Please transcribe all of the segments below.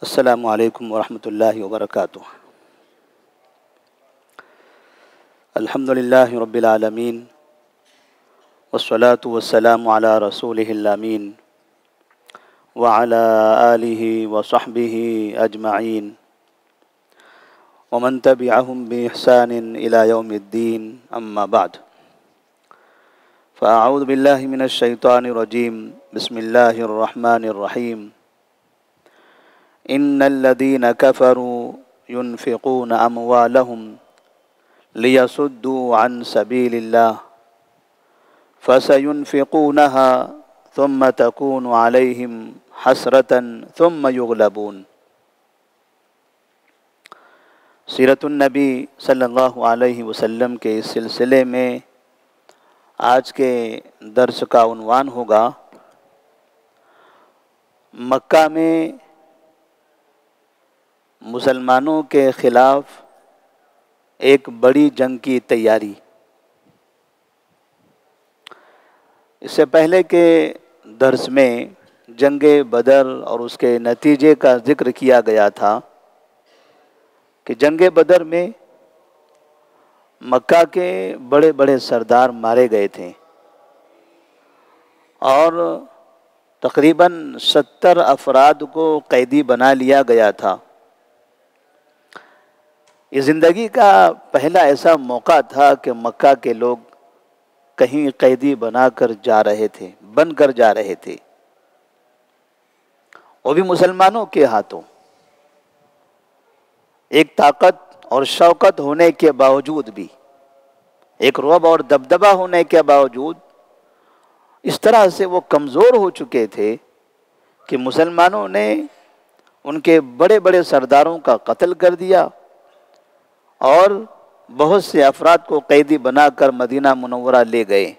السلام علیکم ورحمۃ اللہ وبرکاتہ۔ الحمد للہ رب العالمین والصلاة والسلام علی رسولہ الامین وعلی آلہ وصحبہ اجمعین ومن تبعہم بإحسان الی یوم الدین، اما بعد فاعوذ باللہ من الشیطان الرجیم، بسم اللہ الرحمن الرحیم۔ ان الذين كفروا ينفقون اموالهم ليصدوا عن سبيل الله فسينفقونها ثم تكون عليهم حسرة ثم يغلبون۔ سیرت النبی صلی اللہ علیہ وسلم کے اس سلسلے میں آج کے درس کا عنوان ہوگا مکہ میں مسلمانوں کے خلاف ایک بڑی جنگ کی تیاری۔ اس سے پہلے کے درس میں جنگ بدر اور اس کے نتیجے کا ذکر کیا گیا تھا کہ جنگ بدر میں مکہ کے بڑے بڑے سردار مارے گئے تھے اور تقریباً 70 افراد کو قیدی بنا لیا گیا تھا۔ یہ زندگی کا پہلا ایسا موقع تھا کہ مکہ کے لوگ کہیں قیدی بن کر جا رہے تھے، وہ بھی مسلمانوں کے ہاتھوں۔ ایک طاقت اور شوکت ہونے کے باوجود بھی، ایک رعب اور دبدبہ ہونے کے باوجود اس طرح سے وہ کمزور ہو چکے تھے کہ مسلمانوں نے ان کے بڑے بڑے سرداروں کا قتل کر دیا اور بہت سے افراد کو قیدی بنا کر مدینہ منورہ لے گئے۔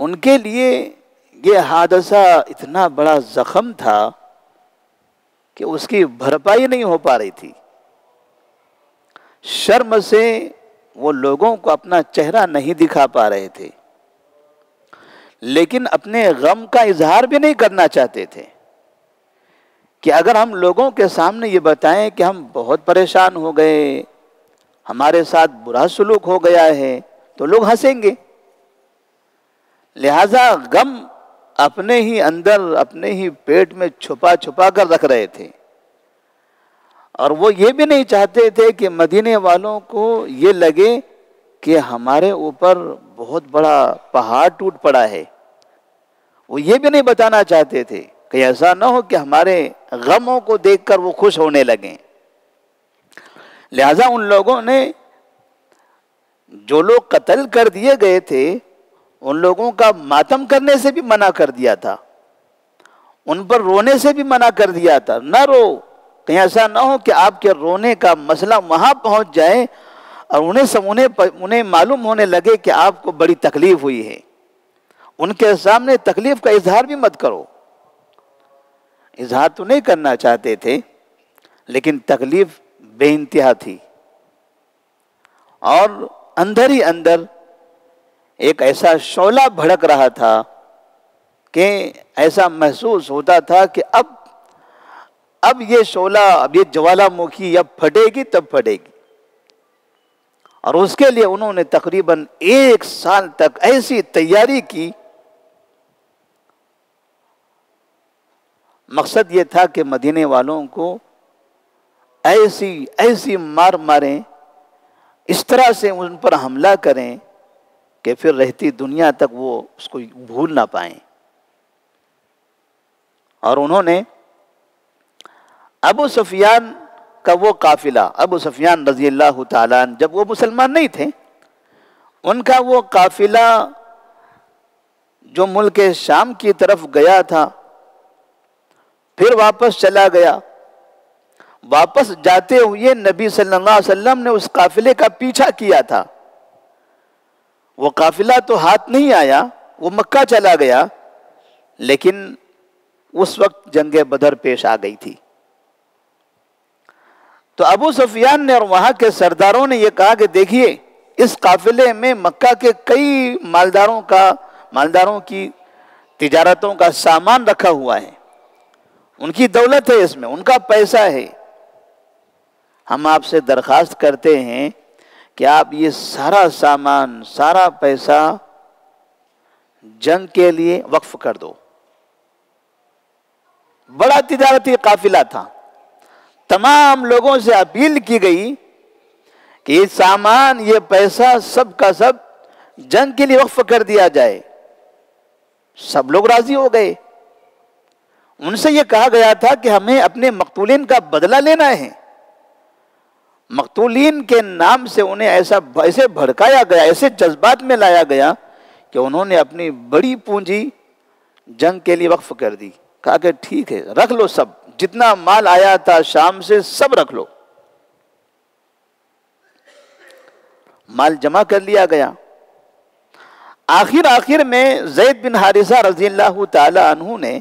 ان کے لیے یہ حادثہ اتنا بڑا زخم تھا کہ اس کی بھرپائی نہیں ہو پا رہی تھی۔ شرم سے وہ لوگوں کو اپنا چہرہ نہیں دکھا پا رہے تھے، لیکن اپنے غم کا اظہار بھی نہیں کرنا چاہتے تھے کہ اگر ہم لوگوں کے سامنے یہ بتائیں کہ ہم بہت پریشان ہو گئے، ہمارے ساتھ برا سلوک ہو گیا ہے، تو لوگ ہنسیں گے۔ لہذا غم اپنے ہی اندر، اپنے ہی پیٹ میں چھپا چھپا کر رکھ رہے تھے، اور وہ یہ بھی نہیں چاہتے تھے کہ مدینے والوں کو یہ لگے کہ ہمارے اوپر بہت بڑا پہاڑ ٹوٹ پڑا ہے۔ وہ یہ بھی نہیں بتانا چاہتے تھے کہ ایسا نہ ہو کہ ہمارے غموں کو دیکھ کر وہ خوش ہونے لگیں۔ لہذا ان لوگوں نے، جو لوگ قتل کر دیے گئے تھے، ان لوگوں کا ماتم کرنے سے بھی منع کر دیا تھا، ان پر رونے سے بھی منع کر دیا تھا۔ نہ رو، کہیں ایسا نہ ہو کہ آپ کے رونے کا مسئلہ وہاں پہنچ جائے اور انہیں معلوم ہونے لگے کہ آپ کو بڑی تکلیف ہوئی ہے۔ ان کے سامنے تکلیف کا اظہار بھی مت کرو۔ اظہار تو نہیں کرنا چاہتے تھے، لیکن تکلیف بے انتہا تھی، اور اندر ہی اندر ایک ایسا شعلہ بھڑک رہا تھا کہ ایسا محسوس ہوتا تھا کہ اب یہ شعلہ، اب یہ جوالا مکھی اب پھٹے گی تب پھٹے گی۔ اور اس کے لیے انہوں نے تقریباً 1 سال تک ایسی تیاری کی۔ مقصد یہ تھا کہ مدینے والوں کو ایسی مار ماریں، اس طرح سے ان پر حملہ کریں کہ پھر رہتی دنیا تک وہ اس کو بھول نہ پائیں۔ اور انہوں نے ابو سفیان کا وہ قافلہ، ابو سفیان رضی اللہ تعالیٰ عنہ جب وہ مسلمان نہیں تھے، ان کا وہ قافلہ جو ملک شام کی طرف گیا تھا، پھر واپس چلا گیا۔ واپس جاتے ہوئے نبی صلی اللہ علیہ وسلم نے اس قافلے کا پیچھا کیا تھا۔ وہ قافلہ تو ہاتھ نہیں آیا، وہ مکہ چلا گیا، لیکن اس وقت جنگ بدر پیش آ گئی تھی۔ تو ابو سفیان نے اور وہاں کے سرداروں نے یہ کہا کہ دیکھیے، اس قافلے میں مکہ کے کئی مالداروں کی تجارتوں کا سامان رکھا ہوا ہے، ان کی دولت ہے اس میں، ان کا پیسہ ہے. ہم آپ سے درخواست کرتے ہیں کہ آپ یہ سارا سامان، سارا پیسہ جنگ کے لیے وقف کر دو. بڑا تجارتی قافلہ تھا. تمام لوگوں سے اپیل کی گئی کہ یہ سامان، یہ پیسہ سب کا سب جنگ کے لیے وقف کر دیا جائے. سب لوگ راضی ہو گئے. ان سے یہ کہا گیا تھا کہ ہمیں اپنے مقتولین کا بدلہ لینا ہے. مقتولین کے نام سے انہیں ایسے بھڑکایا گیا، ایسے جذبات میں لایا گیا کہ انہوں نے اپنی بڑی پونجی جنگ کے لیے وقف کر دی. کہا کہ ٹھیک ہے، رکھ لو، سب جتنا مال آیا تھا شام سے سب رکھ لو. مال جمع کر لیا گیا. آخر میں زید بن حارثہ رضی اللہ تعالی عنہ نے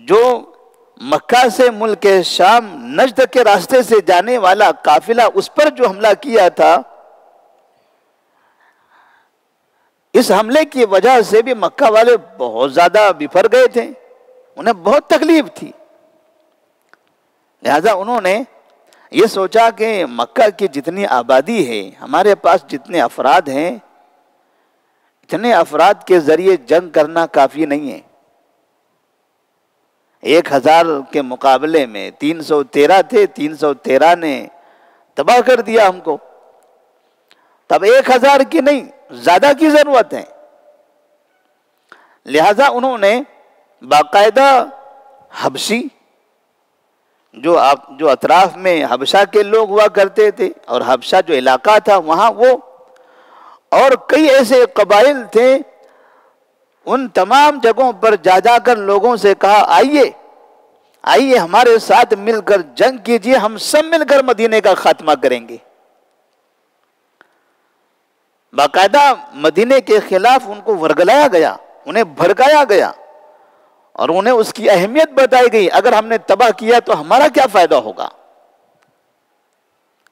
جو مکہ سے ملک شام نجد کے راستے سے جانے والا قافلہ، اس پر جو حملہ کیا تھا، اس حملے کی وجہ سے بھی مکہ والے بہت زیادہ بفر گئے تھے، انہیں بہت تکلیف تھی. لہذا انہوں نے یہ سوچا کہ مکہ کی جتنی آبادی ہے، ہمارے پاس جتنے افراد ہیں، اتنے افراد کے ذریعے جنگ کرنا کافی نہیں ہے. 1000 کے مقابلے میں 313 تھے، 313 نے تباہ کر دیا ہم کو. تب 1000 کی نہیں، زیادہ کی ضرورت ہے. لہذا انہوں نے باقاعدہ حبشی، جو اطراف میں حبشہ کے لوگ ہوا کرتے تھے، اور حبشہ جو علاقہ تھا وہاں وہ اور کئی ایسے قبائل تھے، ان تمام جگہوں پر جا کر لوگوں سے کہا آئیے ہمارے ساتھ مل کر جنگ کیجئے، ہم سب مل کر مدینے کا خاتمہ کریں گے. باقاعدہ مدینے کے خلاف ان کو ورگلایا گیا، انہیں بھڑکایا گیا، اور انہیں اس کی اہمیت بتائی گئی. اگر ہم نے تباہ کیا تو ہمارا کیا فائدہ ہوگا.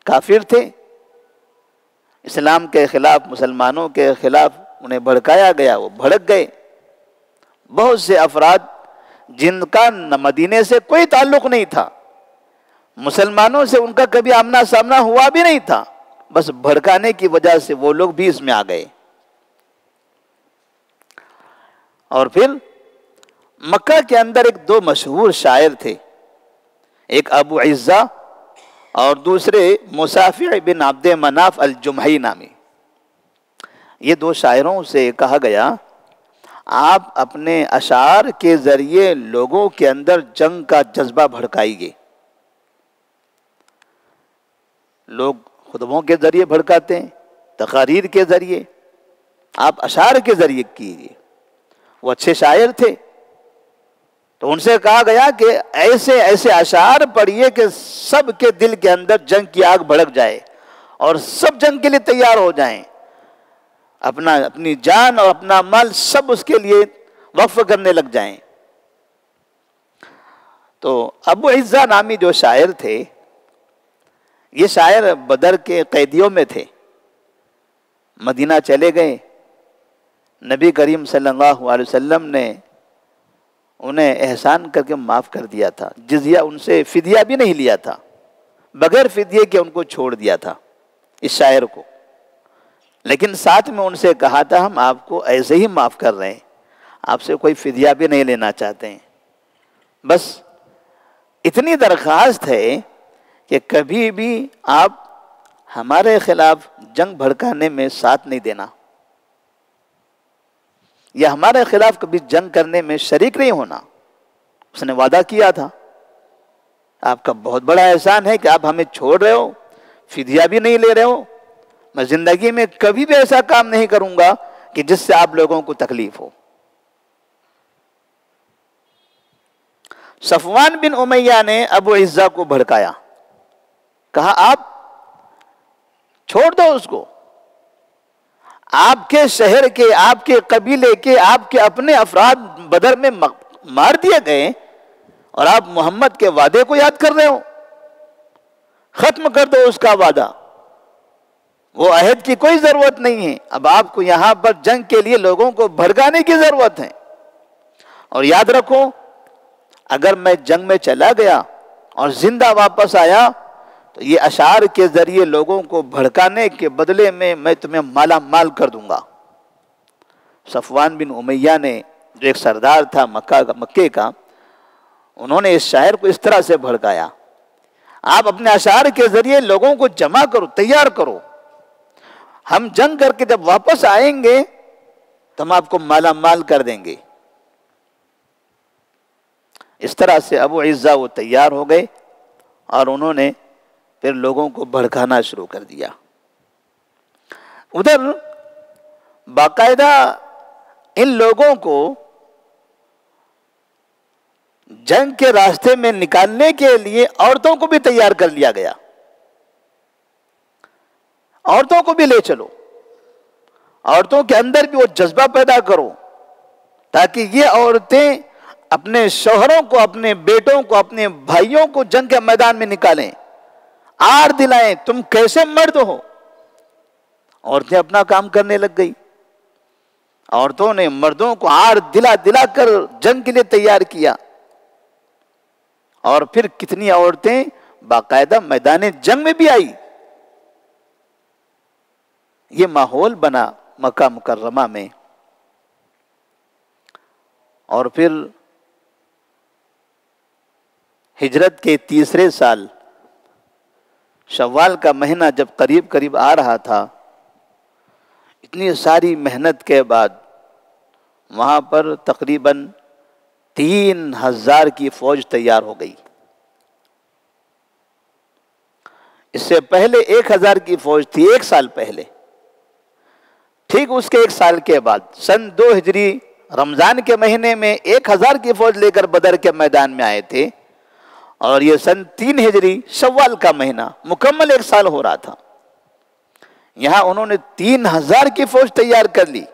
کافر تھے، اسلام کے خلاف، مسلمانوں کے خلاف انہیں بھڑکایا گیا، وہ بھڑک گئے. بہت سے افراد جن کا مدینے سے کوئی تعلق نہیں تھا، مسلمانوں سے ان کا کبھی آمنا سامنا ہوا بھی نہیں تھا، بس بھڑکانے کی وجہ سے وہ لوگ بھی اس میں آ گئے. اور پھر مکہ کے اندر دو مشہور شاعر تھے، ایک ابو عزہ اور دوسرے مسافع بن عبد مناف الجمحی نامی. یہ دو شاعروں سے کہا گیا آپ اپنے اشعار کے ذریعے لوگوں کے اندر جنگ کا جذبہ بھڑکائیے. لوگ خطبوں کے ذریعے بھڑکاتے ہیں، تقاریر کے ذریعے، آپ اشعار کے ذریعے کیجیے. وہ اچھے شاعر تھے، تو ان سے کہا گیا کہ ایسے اشعار پڑھیے کہ سب کے دل کے اندر جنگ کی آگ بھڑک جائے اور سب جنگ کے لیے تیار ہو جائیں، اپنی جان اور اپنا مال سب اس کے لیے وقف کرنے لگ جائیں. تو ابو عزہ نامی جو شاعر تھے، یہ شاعر بدر کے قیدیوں میں تھے. مدینہ چلے گئے، نبی کریم صلی اللہ علیہ وسلم نے انہیں احسان کر کے معاف کر دیا تھا. جزیہ ان سے فدیہ بھی نہیں لیا تھا، بغیر فدیے کے ان کو چھوڑ دیا تھا اس شاعر کو. لیکن ساتھ میں ان سے کہا تھا ہم آپ کو ایسے ہی معاف کر رہے ہیں، آپ سے کوئی فدیہ بھی نہیں لینا چاہتے ہیں. بس اتنی درخواست ہے کہ کبھی بھی آپ ہمارے خلاف جنگ بھڑکانے میں ساتھ نہیں دینا، یا ہمارے خلاف کبھی جنگ کرنے میں شریک نہیں ہونا. اس نے وعدہ کیا تھا. آپ کا بہت بڑا احسان ہے کہ آپ ہمیں چھوڑ رہے ہو، فدیہ بھی نہیں لے رہے ہو. میں زندگی میں کبھی بھی ایسا کام نہیں کروں گا کہ جس سے آپ لوگوں کو تکلیف ہو. صفوان بن امیہ نے ابو عزہ کو بھڑکایا، کہا آپ چھوڑ دو اس کو، آپ کے شہر کے، آپ کے قبیلے کے، آپ کے اپنے افراد بدر میں مار دیے گئے اور آپ محمد کے وعدے کو یاد کر رہے ہو. ختم کر دو اس کا وعدہ، وہ عہد کی کوئی ضرورت نہیں ہے. اب آپ کو یہاں پر جنگ کے لیے لوگوں کو بھڑکانے کی ضرورت ہے. اور یاد رکھو اگر میں جنگ میں چلا گیا اور زندہ واپس آیا تو یہ اشعار کے ذریعے لوگوں کو بھڑکانے کے بدلے میں تمہیں مالا مال کر دوں گا۔ صفوان بن امیہ نے، جو ایک سردار تھا مکے کا، انہوں نے اس شاعر کو اس طرح سے بھڑکایا، آپ اپنے اشعار کے ذریعے لوگوں کو جمع کرو، تیار کرو، ہم جنگ کر کے جب واپس آئیں گے تو ہم آپ کو مالا مال کر دیں گے۔ اس طرح سے ابو عزہ وہ تیار ہو گئے اور انہوں نے پھر لوگوں کو بھڑکانا شروع کر دیا۔ ادھر باقاعدہ ان لوگوں کو جنگ کے راستے میں نکالنے کے لیے عورتوں کو بھی تیار کر لیا گیا، عورتوں کو بھی لے چلو، عورتوں کے اندر بھی وہ جذبہ پیدا کرو تاکہ یہ عورتیں اپنے شوہروں کو، اپنے بیٹوں کو، اپنے بھائیوں کو جنگ کے میدان میں نکالیں، آر دلائیں تم کیسے مرد ہو۔ عورتیں اپنا کام کرنے لگ گئی، عورتوں نے مردوں کو آر دلا دلا کر جنگ کے لیے تیار کیا، اور پھر کتنی عورتیں باقاعدہ میدان جنگ میں بھی آئی۔ یہ ماحول بنا مکہ مکرمہ میں۔ اور پھر ہجرت کے تیسرے سال شوال کا مہینہ جب قریب قریب آ رہا تھا، اتنی ساری محنت کے بعد وہاں پر تقریباً 3000 کی فوج تیار ہو گئی۔ اس سے پہلے 1000 کی فوج تھی، ایک سال پہلے۔ ٹھیک اس کے ایک سال کے بعد سن 2 ہجری رمضان کے مہینے میں 1000 کی فوج لے کر بدر کے میدان میں آئے تھے، اور یہ سن 3 ہجری شوال کا مہینہ مکمل ایک سال ہو رہا تھا۔ یہاں انہوں نے 3000 کی فوج تیار کر لی،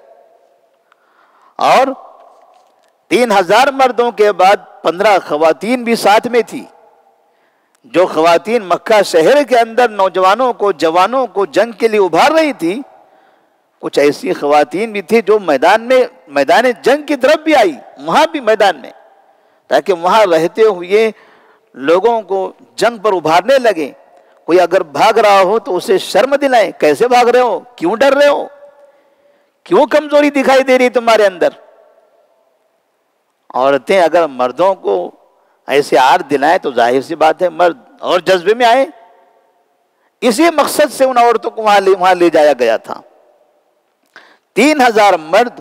اور 3000 مردوں کے بعد 15 خواتین بھی ساتھ میں تھی، جو خواتین مکہ شہر کے اندر نوجوانوں کو، جوانوں کو جنگ کے لیے ابھار رہی تھی۔ کچھ ایسی خواتین بھی تھی جو میدان جنگ کی طرف بھی آئی، وہاں بھی میدان میں، تاکہ وہاں رہتے ہوئے لوگوں کو جنگ پر ابھارنے لگے۔ کوئی اگر بھاگ رہا ہو تو اسے شرم دلائیں، کیسے بھاگ رہے ہو، کیوں ڈر رہے ہو، کیوں کمزوری دکھائی دے رہی تمہارے اندر۔ عورتیں اگر مردوں کو ایسے آر دلائیں تو ظاہر سی بات ہے مرد اور جذبے میں آئے۔ اسی مقصد سے ان عورتوں کو وہاں لے جایا گیا تھا۔ 3000 مرد،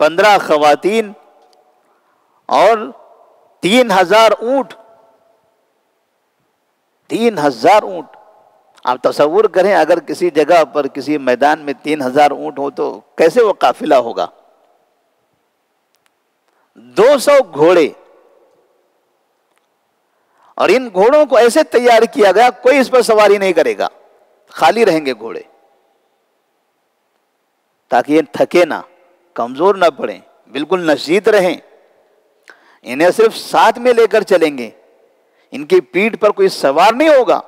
15 خواتین اور 3000 اونٹ۔ 3000 اونٹ، آپ تصور کریں اگر کسی جگہ پر کسی میدان میں 3000 اونٹ ہو تو کیسے وہ قافلہ ہوگا۔ 200 گھوڑے، اور ان گھوڑوں کو ایسے تیار کیا گیا کوئی اس پر سواری نہیں کرے گا، خالی رہیں گے گھوڑے، تاکہ یہ تھکے نہ، کمزور نہ پڑیں، بالکل نشیط رہیں۔ انہیں صرف ساتھ میں لے کر چلیں گے، ان کی پیٹھ پر کوئی سوار نہیں ہوگا،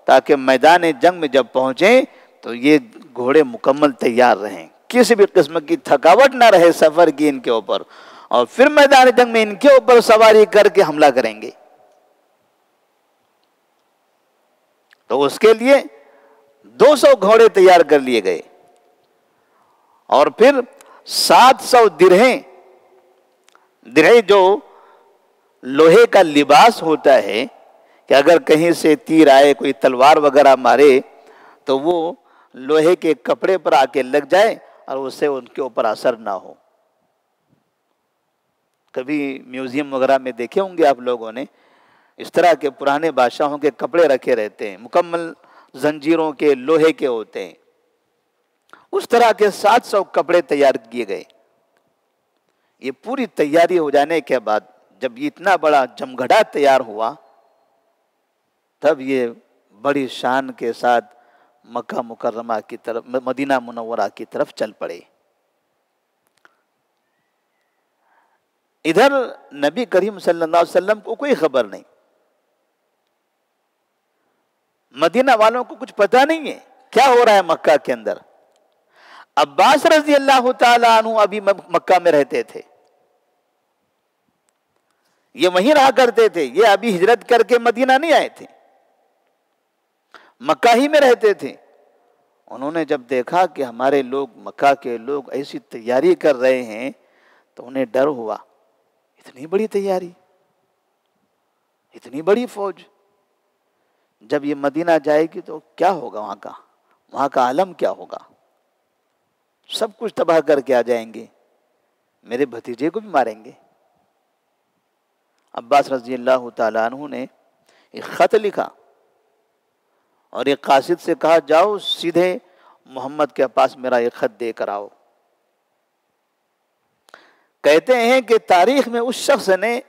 تاکہ میدان جنگ میں جب پہنچیں تو یہ گھوڑے مکمل تیار رہیں، کسی بھی قسم کی تھکاوٹ نہ رہے سفر کی ان کے اوپر، اور پھر میدان جنگ میں ان کے اوپر سواری کر کے حملہ کریں گے۔ تو اس کے لیے 200 گھوڑے تیار کر لیے گئے، اور پھر 700 درہیں جو لوہے کا لباس ہوتا ہے کہ اگر کہیں سے تیر آئے، کوئی تلوار وغیرہ مارے تو وہ لوہے کے کپڑے پر آ کے لگ جائے اور اس سے ان کے اوپر اثر نہ ہو۔ کبھی میوزیم وغیرہ میں دیکھے ہوں گے آپ لوگوں نے، اس طرح کے پرانے بادشاہوں کے کپڑے رکھے رہتے ہیں، مکمل زنجیروں کے، لوہے کے ہوتے ہیں۔ اس طرح کے 700 کپڑے تیار کیے گئے۔ یہ پوری تیاری ہو جانے کے بعد جب یہ اتنا بڑا جمگھڑا تیار ہوا، تب یہ بڑی شان کے ساتھ مکہ مکرمہ کی طرف، مدینہ منورہ کی طرف چل پڑے۔ ادھر نبی کریم صلی اللہ علیہ وسلم کو کوئی خبر نہیں، مدینہ والوں کو کچھ پتہ نہیں ہے کیا ہو رہا ہے مکہ کے اندر۔ عباس رضی اللہ تعالی عنہ ابھی مکہ میں رہتے تھے، یہ وہیں رہا کرتے تھے، یہ ابھی ہجرت کر کے مدینہ نہیں آئے تھے، مکہ ہی میں رہتے تھے۔ انہوں نے جب دیکھا کہ ہمارے لوگ، مکہ کے لوگ ایسی تیاری کر رہے ہیں تو انہیں ڈر ہوا، اتنی بڑی تیاری، اتنی بڑی فوج، جب یہ مدینہ جائے گی تو کیا ہوگا، وہاں کا عالم کیا ہوگا، سب کچھ تباہ کر کے آ جائیں گے، میرے بھتیجے کو بھی ماریں گے۔ عباس رضی اللہ تعالیٰ عنہ نے ایک خط لکھا اور ایک قاصد سے کہا جاؤ سیدھے محمد کے پاس میرا ایک خط دے کر آؤ۔ کہتے ہیں کہ تاریخ میں اس شخص نے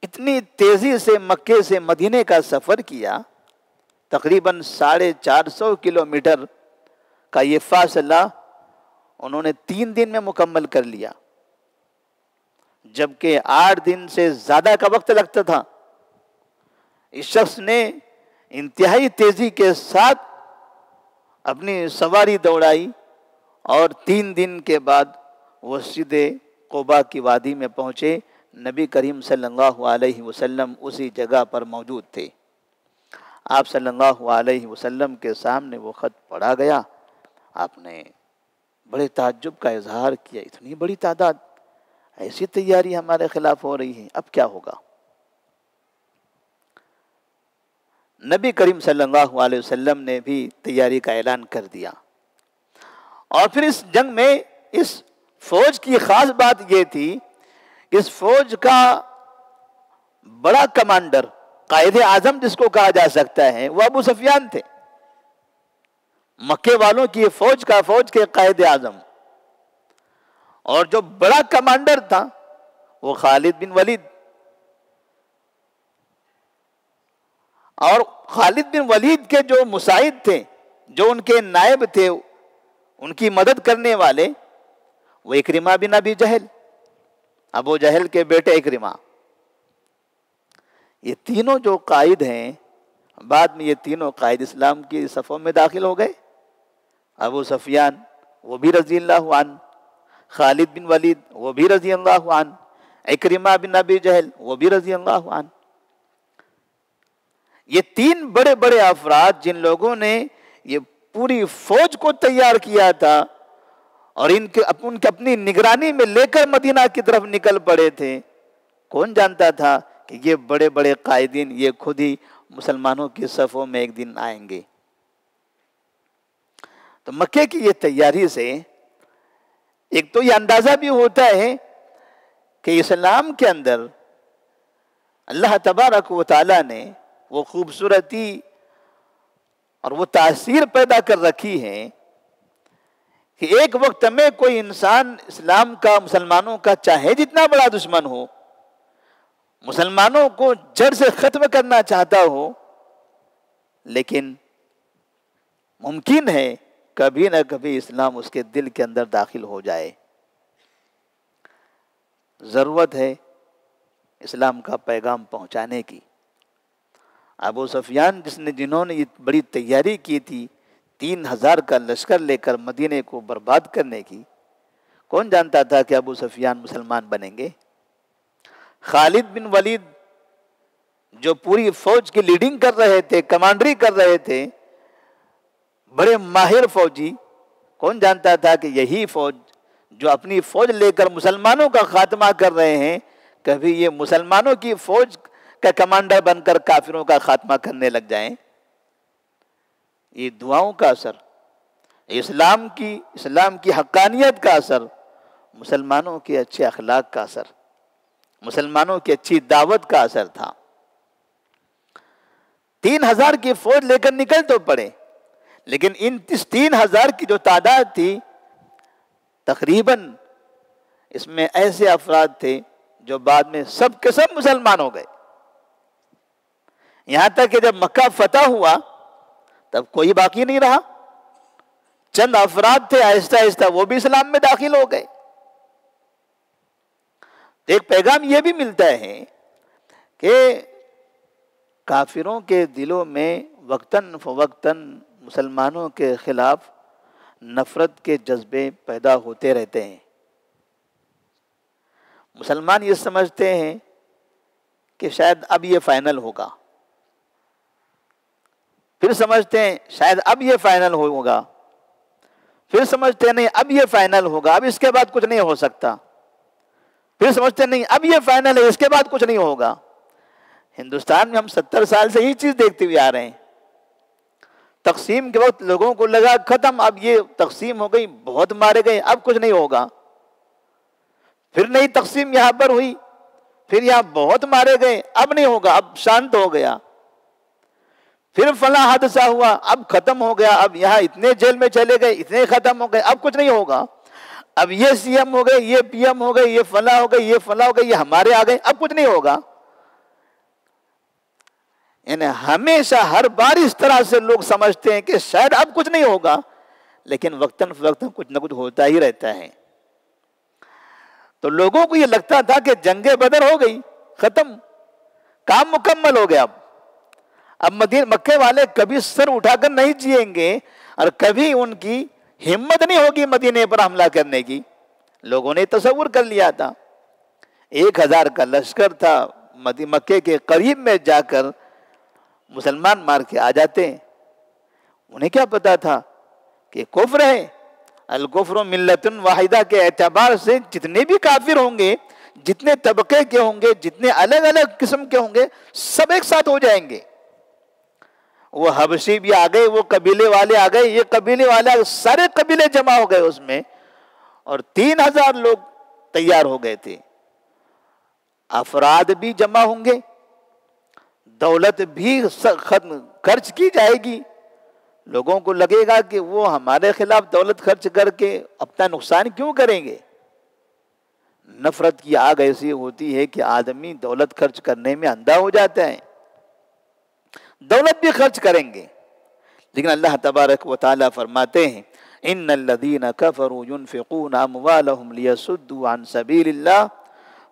اتنی تیزی سے مکے سے مدینے کا سفر کیا، تقریباً 450 کلومیٹر کا یہ فاصلہ انہوں نے 3 دن میں مکمل کر لیا، جبکہ 8 دن سے زیادہ کا وقت لگتا تھا۔ اس شخص نے انتہائی تیزی کے ساتھ اپنی سواری دوڑائی اور 3 دن کے بعد وہ سیدھے قباء کی وادی میں پہنچے۔ نبی کریم صلی اللہ علیہ وسلم اسی جگہ پر موجود تھے۔ آپ صلی اللہ علیہ وسلم کے سامنے وہ خط پڑھا گیا، آپ نے بڑے تعجب کا اظہار کیا، اتنی بڑی تعداد، ایسی تیاری ہمارے خلاف ہو رہی ہے، اب کیا ہوگا؟ نبی کریم صلی اللہ علیہ وسلم نے بھی تیاری کا اعلان کر دیا۔ اور پھر اس جنگ میں اس فوج کی خاص بات یہ تھی کہ اس فوج کا بڑا کمانڈر، قائد اعظم جس کو کہا جا سکتا ہے، وہ ابو سفیان تھے، مکے والوں کی فوج کے قائد اعظم۔ اور جو بڑا کمانڈر تھا وہ خالد بن ولید، اور خالد بن ولید کے جو مساعد تھے، جو ان کے نائب تھے، ان کی مدد کرنے والے، وہ اکرمہ بن ابی جہل، ابو جہل کے بیٹے اکرمہ۔ یہ تینوں جو قائد ہیں، بعد میں یہ تینوں قائد اسلام کی صفوں میں داخل ہو گئے۔ ابو سفیان وہ بھی رضی اللہ عنہ، خالد بن ولید وہ بھی رضی اللہ عنہ، اکرمہ بن ابی جہل وہ بھی رضی اللہ عنہ۔ یہ 3 بڑے بڑے افراد جن لوگوں نے یہ پوری فوج کو تیار کیا تھا اور ان کے اپنی نگرانی میں لے کر مدینہ کی طرف نکل پڑے تھے، کون جانتا تھا کہ یہ بڑے بڑے قائدین یہ خود ہی مسلمانوں کی صفوں میں ایک دن آئیں گے۔ تو مکے کی یہ تیاری سے ایک تو یہ اندازہ بھی ہوتا ہے کہ اسلام کے اندر اللہ تبارک و تعالیٰ نے وہ خوبصورتی اور وہ تاثیر پیدا کر رکھی ہے کہ ایک وقت میں کوئی انسان اسلام کا، مسلمانوں کا، چاہے جتنا بڑا دشمن ہو، مسلمانوں کو جڑ سے ختم کرنا چاہتا ہو، لیکن ممکن ہے کبھی نہ کبھی اسلام اس کے دل کے اندر داخل ہو جائے۔ ضرورت ہے اسلام کا پیغام پہنچانے کی۔ ابو سفیان جنہوں نے یہ بڑی تیاری کی تھی 3000 کا لشکر لے کر مدینے کو برباد کرنے کی، کون جانتا تھا کہ ابو سفیان مسلمان بنیں گے؟ خالد بن ولید جو پوری فوج کی لیڈنگ کر رہے تھے، کمانڈری کر رہے تھے، بڑے ماہر فوجی، کون جانتا تھا کہ یہی فوج جو اپنی فوج لے کر مسلمانوں کا خاتمہ کر رہے ہیں، کبھی یہ مسلمانوں کی فوج کا کمانڈر بن کر کافروں کا خاتمہ کرنے لگ جائیں۔ یہ دعاؤں کا اثر، اسلام کی حقانیت کا اثر، مسلمانوں کے اچھے اخلاق کا اثر، مسلمانوں کی اچھی دعوت کا اثر تھا۔ 3000 کی فوج لے کر نکل تو پڑے، لیکن ان 3000 کی جو تعداد تھی، تقریباً اس میں ایسے افراد تھے جو بعد میں سب کے سب مسلمان ہو گئے۔ یہاں تک کہ جب مکہ فتح ہوا تب کوئی باقی نہیں رہا، چند افراد تھے، آہستہ آہستہ وہ بھی اسلام میں داخل ہو گئے۔ ایک پیغام یہ بھی ملتا ہے کہ کافروں کے دلوں میں وقتاً فوقتاً مسلمانوں کے خلاف نفرت کے جذبے پیدا ہوتے رہتے ہیں۔ مسلمان یہ سمجھتے ہیں کہ شاید اب یہ فائنل ہوگا، پھر سمجھتے ہیں شاید اب یہ فائنل ہوگا، پھر سمجھتے ہیں نہیں اب یہ فائنل ہوگا، اب اس کے بعد کچھ نہیں ہو سکتا، پھر سمجھتے ہیں نہیں اب یہ فائنل ہے، اس کے بعد کچھ نہیں ہوگا۔ ہندوستان میں ہم 70 سال سے یہی چیز دیکھتے ہوئے آ رہے ہیں۔ تقسیم کے وقت لوگوں کو لگا ختم، اب یہ تقسیم ہو گئی، بہت مارے گئے، اب کچھ نہیں ہوگا۔ پھر نئی تقسیم یہاں پر ہوئی، پھر یہاں بہت مارے گئے، اب نہیں ہوگا، اب شانت ہو گیا۔ پھر فلاں حادثہ ہوا، اب ختم ہو گیا، اب یہاں اتنے جیل میں چلے گئے، اتنے ختم ہو گئے، اب کچھ نہیں ہوگا۔ اب یہ سی ایم ہو گئے، یہ پی ایم ہو گئے، یہ فلاں ہو گئے، یہ فلاں ہو گئے، یہ ہمارے آ گئے، اب کچھ نہیں ہوگا۔ یعنی ہمیشہ ہر بار اس طرح سے لوگ سمجھتے ہیں کہ شاید اب کچھ نہیں ہوگا، لیکن وقتاً فوقتاً کچھ نہ کچھ ہوتا ہی رہتا ہے۔ تو لوگوں کو یہ لگتا تھا کہ جنگ بدر ہو گئی، ختم، کام مکمل ہو گیا۔ اب مکے والے کبھی سر اٹھا کر نہیں جیئیں گے اور کبھی ان کی ہمت نہیں ہوگی مدینے پر حملہ کرنے کی۔ لوگوں نے تصور کر لیا تھا 1000 کا لشکر تھا، مکے کے قریب میں جا کر مسلمان مار کے آ جاتے ہیں۔ انہیں کیا پتا تھا کہ کفر ہے، الکفر ملت واحدہ کے اعتبار سے جتنے بھی کافر ہوں گے، جتنے طبقے کے ہوں گے، جتنے الگ الگ قسم کے ہوں گے، سب ایک ساتھ ہو جائیں گے۔ وہ حبشی بھی آ گئے، وہ قبیلے والے آ گئے، یہ قبیلے والے آ گئے، سارے قبیلے جمع ہو گئے اس میں، اور 3000 لوگ تیار ہو گئے تھے۔ افراد بھی جمع ہوں گے، دولت بھی خرچ کی جائے گی۔ لوگوں کو لگے گا کہ وہ ہمارے خلاف دولت خرچ کر کے اپنا نقصان کیوں کریں گے۔ نفرت کی آگ ایسی ہوتی ہے کہ آدمی دولت خرچ کرنے میں اندھا ہو جاتا ہے۔ دولت بھی خرچ کریں گے، لیکن اللہ تبارک و تعالیٰ فرماتے ہیں ان الذین کفروا ينفقون اموالهم ليصدوا عن سبیل اللہ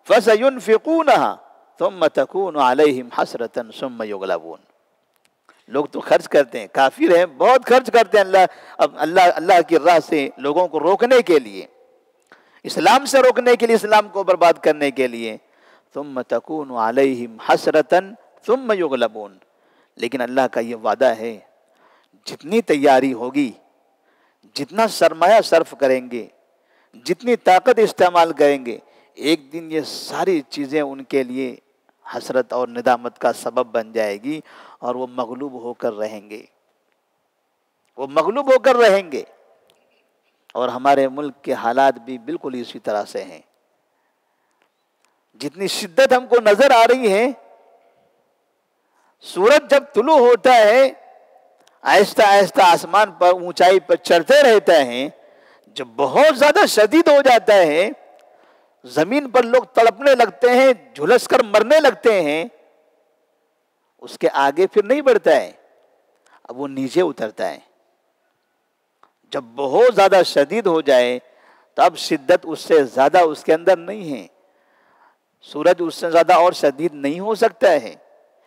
فسينفقونها ثم تكون عليهم حسرة ثم يغلبون۔ لوگ تو خرچ کرتے ہیں، کافر ہیں، بہت خرچ کرتے ہیں اللہ کی راہ سے لوگوں کو روکنے کے لیے، اسلام سے روکنے کے لیے، اسلام کو برباد کرنے کے لیے۔ ثم تكون عليهم حسرة ثم يغلبون، لیکن اللہ کا یہ وعدہ ہے جتنی تیاری ہوگی، جتنا سرمایہ صرف کریں گے، جتنی طاقت استعمال کریں گے، ایک دن یہ ساری چیزیں ان کے لیے حسرت اور ندامت کا سبب بن جائے گی، اور وہ مغلوب ہو کر رہیں گے، وہ مغلوب ہو کر رہیں گے۔ اور ہمارے ملک کے حالات بھی بالکل اسی طرح سے ہیں۔ جتنی شدت ہم کو نظر آ رہی ہے، سورج جب طلوع ہوتا ہے آہستہ آہستہ آسمان پر اونچائی پر چڑھتے رہتا ہے، جب بہت زیادہ شدید ہو جاتا ہے، زمین پر لوگ تڑپنے لگتے ہیں، جھلس کر مرنے لگتے ہیں، اس کے آگے پھر نہیں بڑھتا ہے، اب وہ نیچے اترتا ہے۔ جب بہت زیادہ شدید ہو جائے تو اب شدت اس سے زیادہ اس کے اندر نہیں ہے، سورج اس سے زیادہ اور شدید نہیں ہو سکتا ہے،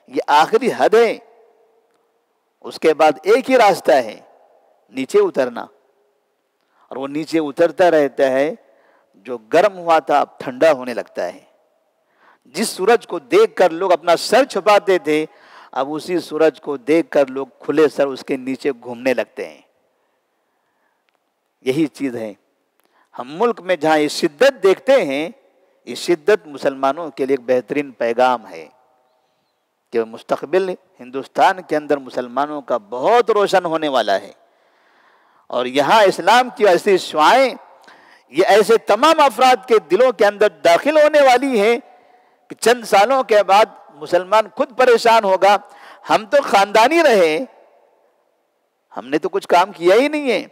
یہ آخری حد ہے۔ اس کے بعد ایک ہی راستہ ہے، نیچے اترنا، اور وہ نیچے اترتا رہتا ہے۔ جو گرم ہوا تھا اب ٹھنڈا ہونے لگتا ہے۔ جس سورج کو دیکھ کر لوگ اپنا سر چھپاتے تھے، اب اسی سورج کو دیکھ کر لوگ کھلے سر اس کے نیچے گھومنے لگتے ہیں۔ یہی چیز ہے، ہم ملک میں جہاں یہ شدت دیکھتے ہیں، یہ شدت مسلمانوں کے لیے ایک بہترین پیغام ہے کہ مستقبل ہندوستان کے اندر مسلمانوں کا بہت روشن ہونے والا ہے، اور یہاں اسلام کی ایسی شعائیں یہ ایسے تمام افراد کے دلوں کے اندر داخل ہونے والی ہے کہ چند سالوں کے بعد مسلمان خود پریشان ہوگا۔ ہم تو خاندانی رہے، ہم نے تو کچھ کام کیا ہی نہیں ہے۔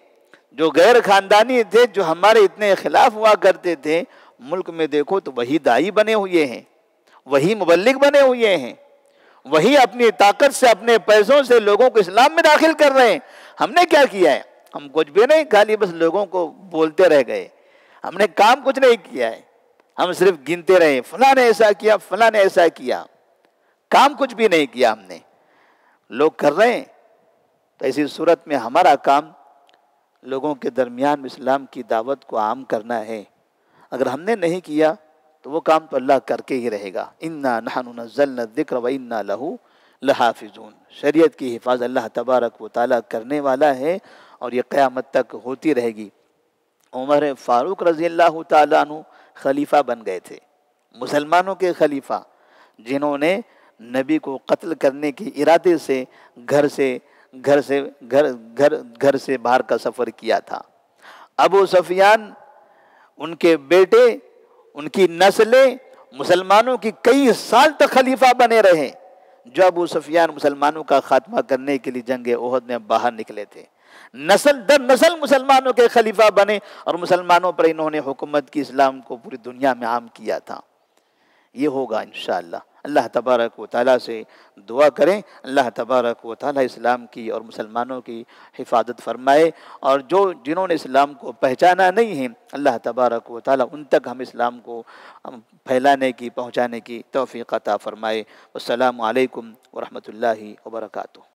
جو غیر خاندانی تھے، جو ہمارے اتنے خلاف ہوا کرتے تھے، ملک میں دیکھو تو وہی داعی بنے ہوئے ہیں، وہی مبلغ بنے ہوئے ہیں، وہی اپنی طاقت سے، اپنے پیسوں سے لوگوں کو اسلام میں داخل کر رہے ہیں۔ ہم نے کیا کیا ہے؟ ہم کچھ بھی نہیں، خالی بس لوگوں کو بولتے رہ گئے، ہم نے کام کچھ نہیں کیا ہے، ہم صرف گنتے رہے، فلاں نے ایسا کیا، فلاں نے ایسا کیا، کام کچھ بھی نہیں کیا ہم نے۔ لوگ کر رہے ہیں، تو ایسی صورت میں ہمارا کام لوگوں کے درمیان اسلام کی دعوت کو عام کرنا ہے۔ اگر ہم نے نہیں کیا تو وہ کام تو اللہ کر کے ہی رہے گا. انا نحن نزلنا الذکر و انا لہ لحافظون. شریعت کی حفاظت اللہ تبارک و تعالیٰ کرنے والا ہے اور یہ قیامت تک ہوتی رہے گی. عمر فاروق رضی اللہ تعالیٰ عنہ خلیفہ بن گئے تھے، مسلمانوں کے خلیفہ، جنہوں نے نبی کو قتل کرنے کے ارادے سے گھر سے باہر کا سفر کیا تھا. ابو سفیان، ان کے بیٹے، ان کی نسلیں مسلمانوں کی کئی سال تک خلیفہ بنے رہے. جو ابو سفیان مسلمانوں کا خاتمہ کرنے کے لیے جنگ احد میں باہر نکلے تھے، نسل در نسل مسلمانوں کے خلیفہ بنے اور مسلمانوں پر انہوں نے حکومت کی، اسلام کو پوری دنیا میں عام کیا تھا. یہ ہوگا انشاءاللہ. اللہ تبارک و تعالیٰ سے دعا کریں اللہ تبارک و تعالیٰ اسلام کی اور مسلمانوں کی حفاظت فرمائے، اور جنہوں نے اسلام کو پہچانا نہیں ہے اللہ تبارک و تعالیٰ ان تک ہم اسلام کو پھیلانے کی، پہنچانے کی توفیق عطا فرمائے. والسلام علیکم ورحمۃ اللہ وبرکاتہ.